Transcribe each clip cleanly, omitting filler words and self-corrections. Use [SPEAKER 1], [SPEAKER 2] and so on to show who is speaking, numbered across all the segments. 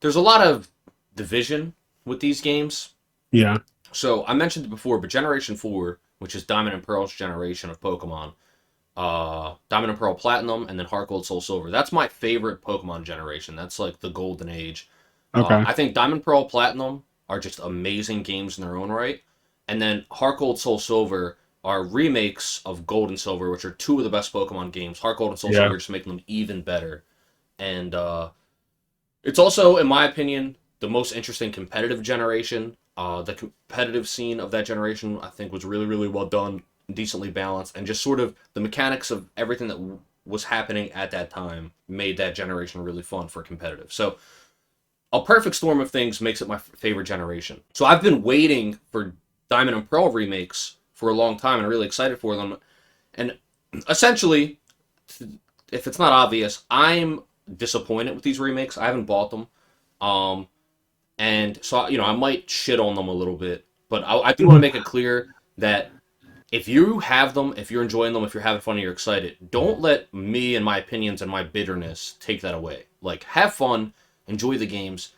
[SPEAKER 1] there's a lot of division with these games.
[SPEAKER 2] Yeah.
[SPEAKER 1] So I mentioned it before, but Generation 4, which is Diamond and Pearl's generation of Pokemon, Diamond and Pearl Platinum, and then Heart Gold, Soul Silver. That's my favorite Pokemon generation. That's like the golden age.
[SPEAKER 2] Okay.
[SPEAKER 1] I think Diamond Pearl Platinum are just amazing games in their own right. And then Heart Gold, Soul Silver are remakes of Gold and Silver, which are two of the best Pokemon games. Heart Gold and Soul
[SPEAKER 2] Yeah.
[SPEAKER 1] Silver just making them even better. And it's also, in my opinion, the most interesting competitive generation. The competitive scene of that generation, I think, was really, really well done, decently balanced, and just sort of the mechanics of everything that was happening at that time made that generation really fun for competitive. So a perfect storm of things makes it my favorite generation. So I've been waiting for Diamond and Pearl remakes for a long time and I'm really excited for them. And essentially, if it's not obvious, I'm disappointed with these remakes. I haven't bought them. Um, and so, I might shit on them a little bit. But I do want to make it clear that if you have them, if you're enjoying them, if you're having fun and you're excited, don't let me and my opinions and my bitterness take that away. Like, have fun, enjoy the games.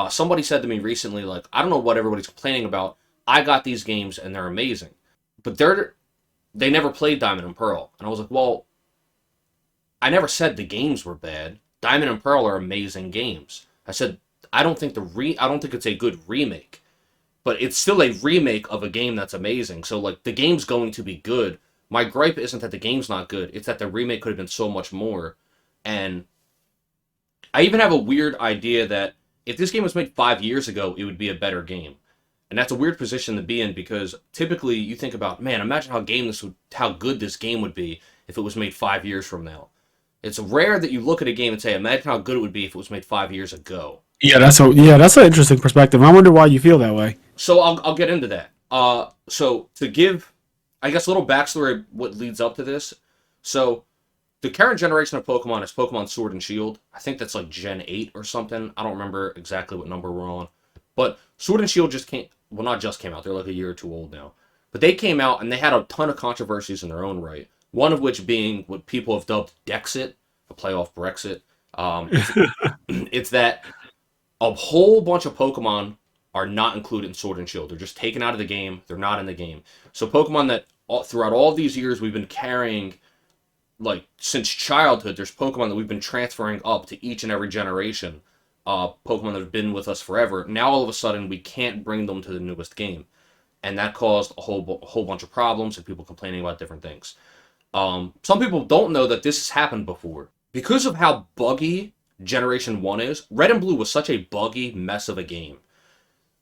[SPEAKER 1] Somebody said to me recently, like, I don't know what everybody's complaining about. I got these games and they're amazing. But they never played Diamond and Pearl. And I was like, well, I never said the games were bad. Diamond and Pearl are amazing games. I said I don't think I don't think it's a good remake, but it's still a remake of a game that's amazing. So like the game's going to be good. My gripe isn't that the game's not good. It's that the remake could have been so much more. And I even have a weird idea that if this game was made 5 years ago, it would be a better game. And that's a weird position to be in because typically you think about, man, imagine how good this game would be if it was made 5 years from now. It's rare that you look at a game and say, imagine how good it would be if it was made 5 years ago.
[SPEAKER 2] That's an interesting perspective. I wonder why you feel that way.
[SPEAKER 1] So I'll get into that. So to give, I guess, a little backstory of what leads up to this. So the current generation of Pokemon is Pokemon Sword and Shield. I think that's like Gen 8 or something. I don't remember exactly what number we're on. But Sword and Shield not just came out. They're like a year or two old now. But they came out and they had a ton of controversies in their own right. One of which being what people have dubbed Dexit, the playoff Brexit. It's that a whole bunch of Pokemon are not included in Sword and Shield. They're just taken out of the game. They're not in the game. So Pokemon that throughout all these years we've been carrying, like since childhood, there's Pokemon that we've been transferring up to each and every generation. Pokemon that have been with us forever. Now all of a sudden we can't bring them to the newest game, and that caused a whole bunch of problems and people complaining about different things. Some people don't know that this has happened before because of how buggy Generation 1 is. Red and Blue was such a buggy mess of a game.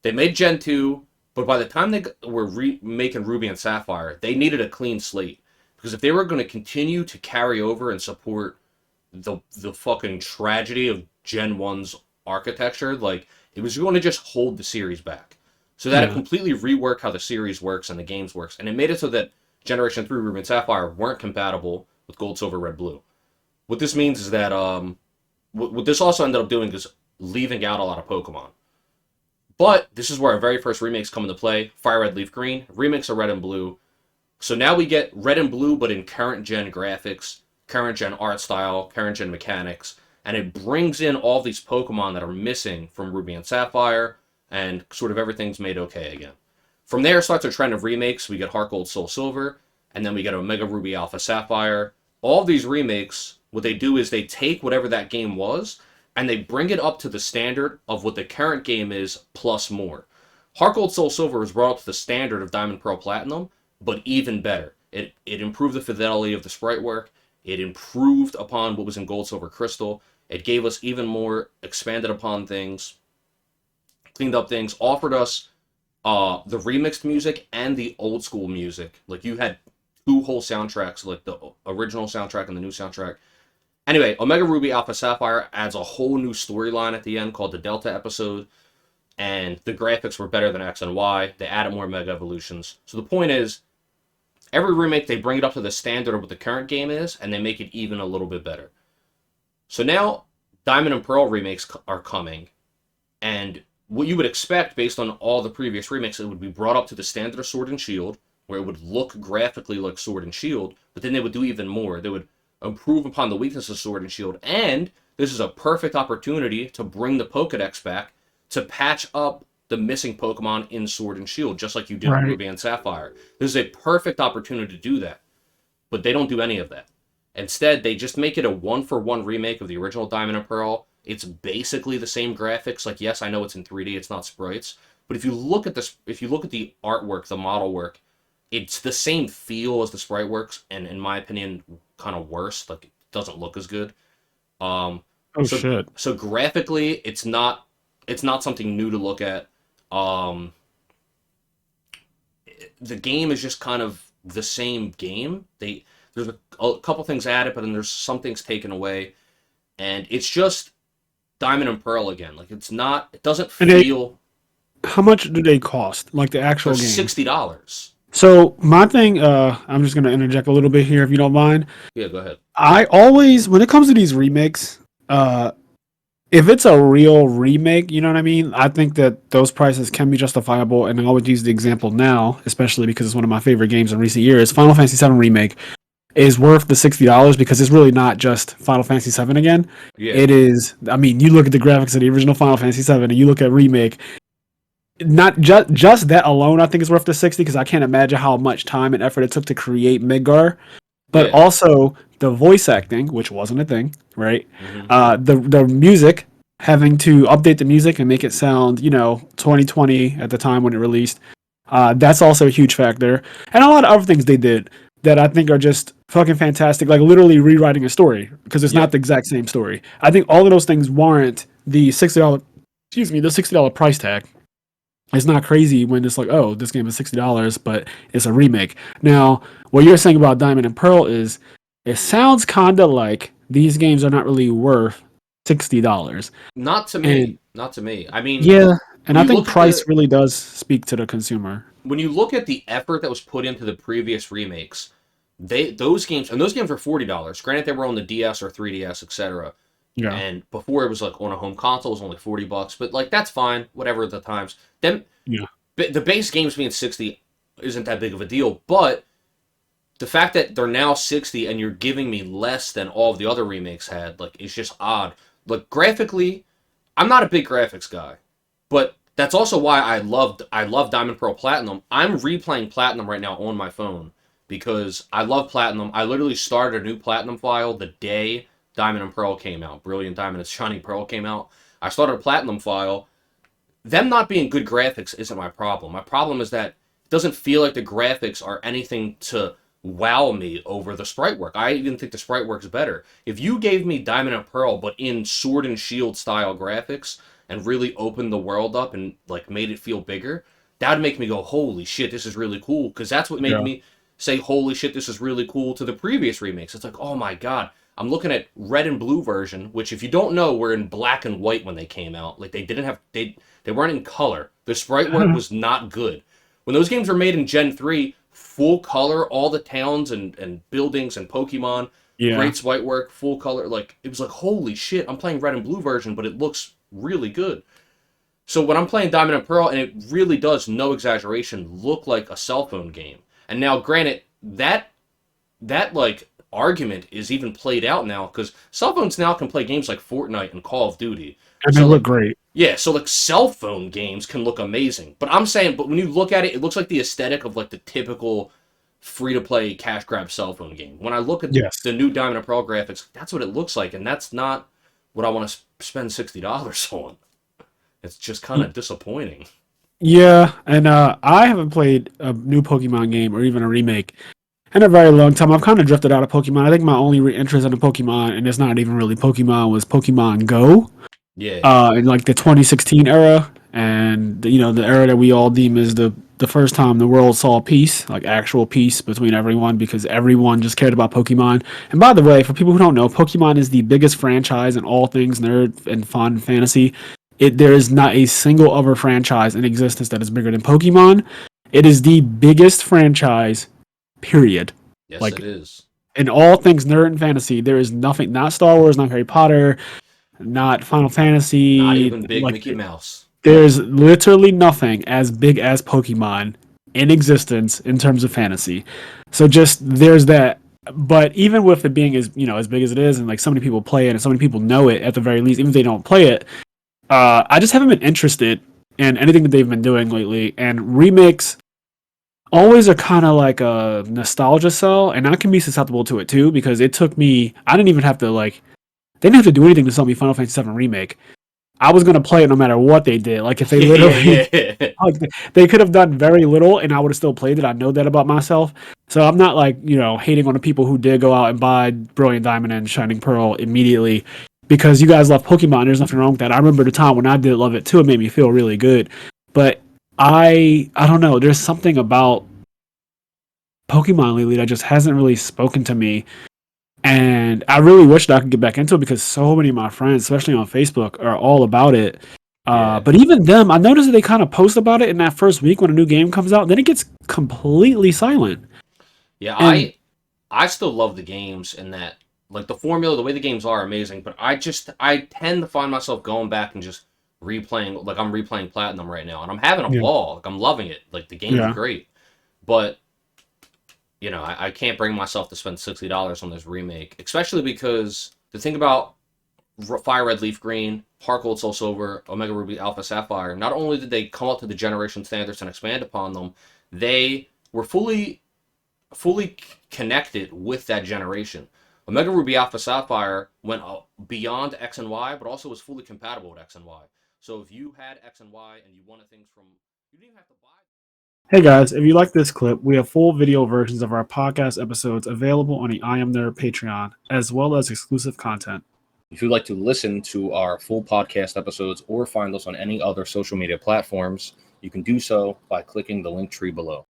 [SPEAKER 1] They made Gen 2, but by the time they were making Ruby and Sapphire, they needed a clean slate. Because if they were going to continue to carry over and support the fucking tragedy of Gen 1's architecture, like, it was going to just hold the series back. So that it
[SPEAKER 2] Yeah.
[SPEAKER 1] completely reworked how the series works and the games works. And it made it so that Generation 3 Ruby and Sapphire weren't compatible with Gold, Silver, Red, Blue. What this means is that what this also ended up doing is leaving out a lot of Pokemon. But this is where our very first remakes come into play. Fire Red, Leaf Green. Remakes are Red and Blue. So now we get Red and Blue, but in current gen graphics, current gen art style, current gen mechanics. And it brings in all these Pokemon that are missing from Ruby and Sapphire, and sort of everything's made okay again. From there starts a trend of remakes. We get Heart Gold, Soul Silver, and then we get Omega Ruby, Alpha Sapphire. All these remakes, what they do is they take whatever that game was, and they bring it up to the standard of what the current game is, plus more. Heart Gold, Soul Silver was brought up to the standard of Diamond, Pearl, Platinum, but even better. It improved the fidelity of the sprite work. It improved upon what was in Gold, Silver, Crystal. It gave us even more, expanded upon things, cleaned up things, offered us the remixed music and the old school music. Like, you had two whole soundtracks, like the original soundtrack and the new soundtrack. Anyway, Omega Ruby Alpha Sapphire adds a whole new storyline at the end called the Delta episode, and the graphics were better than X and Y. They added more Mega Evolutions. So the point is, every remake, they bring it up to the standard of what the current game is, and they make it even a little bit better. So now, Diamond and Pearl remakes are coming, and what you would expect based on all the previous remakes, it would be brought up to the standard of Sword and Shield, where it would look graphically like Sword and Shield, but then they would do even more. They would improve upon the weakness of Sword and Shield, and this is a perfect opportunity to bring the Pokedex back to patch up the missing Pokemon in Sword and Shield, just like you did with
[SPEAKER 2] Right.
[SPEAKER 1] Ruby and Sapphire. This is a perfect opportunity to do that, but they don't do any of that. Instead, they just make it a one-for-one remake of the original Diamond and Pearl. It's basically the same graphics. Like, yes, I know it's in 3D, it's not sprites, but if you look at this, if you look at the artwork, the model work, it's the same feel as the sprite works, and in my opinion, kind of worse. Like, it doesn't look as good. Um,
[SPEAKER 2] Oh
[SPEAKER 1] so
[SPEAKER 2] shit.
[SPEAKER 1] so graphically, it's not something new to look at. Um, the game is just kind of the same game. There's a couple things added, but then there's some things taken away, and it's just Diamond and Pearl again. Like, it's not. It doesn't
[SPEAKER 2] And they,
[SPEAKER 1] feel.
[SPEAKER 2] how much do they cost? Like the
[SPEAKER 1] They're
[SPEAKER 2] actual game?
[SPEAKER 1] $60.
[SPEAKER 2] So my thing, I'm just gonna interject a little bit here if you don't mind.
[SPEAKER 1] Yeah, go ahead.
[SPEAKER 2] I always, when it comes to these remakes, uh, if it's a real remake, you know what I mean? I think that those prices can be justifiable, and I always use the example now, especially because it's one of my favorite games in recent years. Final Fantasy VII Remake is worth the $60 because it's really not just Final Fantasy VII again.
[SPEAKER 1] Yeah,
[SPEAKER 2] It is. I mean, you look at the graphics of the original Final Fantasy VII, and you look at remake. Not just that alone, I think is worth the 60 because I can't imagine how much time and effort it took to create Midgar, but
[SPEAKER 1] yeah.
[SPEAKER 2] also the voice acting, which wasn't a thing, right?
[SPEAKER 1] Hmm.
[SPEAKER 2] The music, having to update the music and make it sound, 2020 at the time when it released. That's also a huge factor, and a lot of other things they did that I think are just fucking fantastic. Like literally rewriting a story because it's not
[SPEAKER 1] Yep.
[SPEAKER 2] the exact same story. I think all of those things warrant the $60. Excuse me, the $60 price tag. It's not crazy when it's like, oh, this game is $60, but it's a remake. Now, what you're saying about Diamond and Pearl is it sounds kinda like these games are not really worth $60.
[SPEAKER 1] Not to
[SPEAKER 2] And
[SPEAKER 1] me. Not to me. I mean,
[SPEAKER 2] yeah, and
[SPEAKER 1] when
[SPEAKER 2] I
[SPEAKER 1] you
[SPEAKER 2] think
[SPEAKER 1] look at
[SPEAKER 2] price
[SPEAKER 1] the
[SPEAKER 2] really does speak to the consumer.
[SPEAKER 1] when you look at the effort that was put into the previous remakes, those games and those games were $40. Granted, they were on the DS or 3DS, etc.
[SPEAKER 2] Yeah.
[SPEAKER 1] And before it was like on a home console, it was only $40. But like that's fine, whatever at the times. Them
[SPEAKER 2] Yeah.
[SPEAKER 1] the base games being 60 isn't that big of a deal. But the fact that they're now 60 and you're giving me less than all of the other remakes had, like, it's just odd. Like, graphically, I'm not a big graphics guy, but that's also why I love Diamond Pearl Platinum. I'm replaying Platinum right now on my phone because I love Platinum. I literally started a new Platinum file the day Diamond and Pearl came out. Brilliant Diamond and Shiny Pearl came out. I started a Platinum file. Them not being good graphics isn't my problem. My problem is that it doesn't feel like the graphics are anything to wow me over the sprite work. I even think the sprite work's better. If you gave me Diamond and Pearl but in Sword and Shield style graphics and really opened the world up and like made it feel bigger, that would make me go, "Holy shit, this is really cool." Because that's what made
[SPEAKER 2] Yeah.
[SPEAKER 1] me say, "Holy shit, this is really cool" to the previous remakes. It's like, "Oh my god." I'm looking at red and blue version, which if you don't know, were in black and white when they came out. Like they weren't in color. The sprite work was not good. When those games were made in Gen 3, full color, all the towns and buildings and Pokemon,
[SPEAKER 2] Yeah.
[SPEAKER 1] great sprite work, full color, like it was like, holy shit, I'm playing red and blue version, but it looks really good. So when I'm playing Diamond and Pearl, and it really does, no exaggeration, look like a cell phone game. And now, granted, that like argument is even played out now because cell phones now can play games like Fortnite and Call of Duty.
[SPEAKER 2] And they
[SPEAKER 1] So
[SPEAKER 2] look
[SPEAKER 1] like,
[SPEAKER 2] great.
[SPEAKER 1] yeah, so like cell phone games can look amazing. But I'm saying, but when you look at it, it looks like the aesthetic of like the typical free to play cash grab cell phone game. When I look at
[SPEAKER 2] Yes.
[SPEAKER 1] the new Diamond and Pearl graphics, that's what it looks like, and that's not what I want to spend $60 on. It's just kind of disappointing.
[SPEAKER 2] Yeah, and I haven't played a new Pokemon game or even a remake in a very long time. I've kind of drifted out of Pokemon. I think my only interest in a Pokemon, and it's not even really Pokemon, was Pokemon Go.
[SPEAKER 1] Yeah,
[SPEAKER 2] In like the 2016 era, and the era that we all deem is the first time the world saw peace, like actual peace between everyone, because everyone just cared about Pokemon. And by the way, for people who don't know, Pokemon is the biggest franchise in all things nerd and fun and fantasy. There is not a single other franchise in existence that is bigger than Pokemon. It is the biggest franchise, period.
[SPEAKER 1] yes, it
[SPEAKER 2] Like
[SPEAKER 1] is.
[SPEAKER 2] in all things nerd and fantasy, there is nothing, not Star Wars, not Harry Potter, not Final
[SPEAKER 1] Not
[SPEAKER 2] Fantasy.
[SPEAKER 1] even Big
[SPEAKER 2] Like
[SPEAKER 1] Mickey Mouse.
[SPEAKER 2] there's literally nothing as big as Pokemon in existence in terms of fantasy. So just there's that. But even with it being as as big as it is, and like so many people play it, and so many people know it at the very least, even if they don't play it, I just haven't been interested in anything that they've been doing lately. And remakes always are kind of like a nostalgia sell, and I can be susceptible to it too because it took me. I didn't even have to like. They didn't have to do anything to sell me Final Fantasy VII Remake. I was gonna play it no matter what they did. Like if they literally,
[SPEAKER 1] Yeah.
[SPEAKER 2] like they could have done very little, and I would have still played it. I know that about myself. So I'm not like hating on the people who did go out and buy Brilliant Diamond and Shining Pearl immediately because you guys love Pokemon. There's nothing wrong with that. I remember the time when I did love it too. It made me feel really good. But I don't know. There's something about Pokemon lately that just hasn't really spoken to me. And I really wish that I could get back into it because so many of my friends, especially on Facebook, are all about it.
[SPEAKER 1] Yeah.
[SPEAKER 2] But even them, I noticed that they kind of post about it in that first week when a new game comes out. Then it gets completely silent.
[SPEAKER 1] Yeah,
[SPEAKER 2] And
[SPEAKER 1] I still love the games in that, like, the formula, the way the games are amazing, but I tend to find myself going back and just replaying, like I'm replaying Platinum right now, and I'm having a
[SPEAKER 2] yeah,
[SPEAKER 1] ball. Like I'm loving it. Like the game's
[SPEAKER 2] yeah,
[SPEAKER 1] great, but I can't bring myself to spend $60 on this remake, especially because the thing about Fire Red Leaf Green, Heart Gold Soul Silver, Omega Ruby Alpha Sapphire, not only did they come up to the generation standards and expand upon them, they were fully connected with that generation. Omega Ruby Alpha Sapphire went beyond X and Y, but also was fully compatible with X and Y. So if you had X and Y and you wanted things from, you didn't even have to buy.
[SPEAKER 2] hey guys, if you like this clip, we have full video versions of our podcast episodes available on the IMNerd Patreon, as well as exclusive content.
[SPEAKER 1] If you'd like to listen to our full podcast episodes or find us on any other social media platforms, you can do so by clicking the link tree below.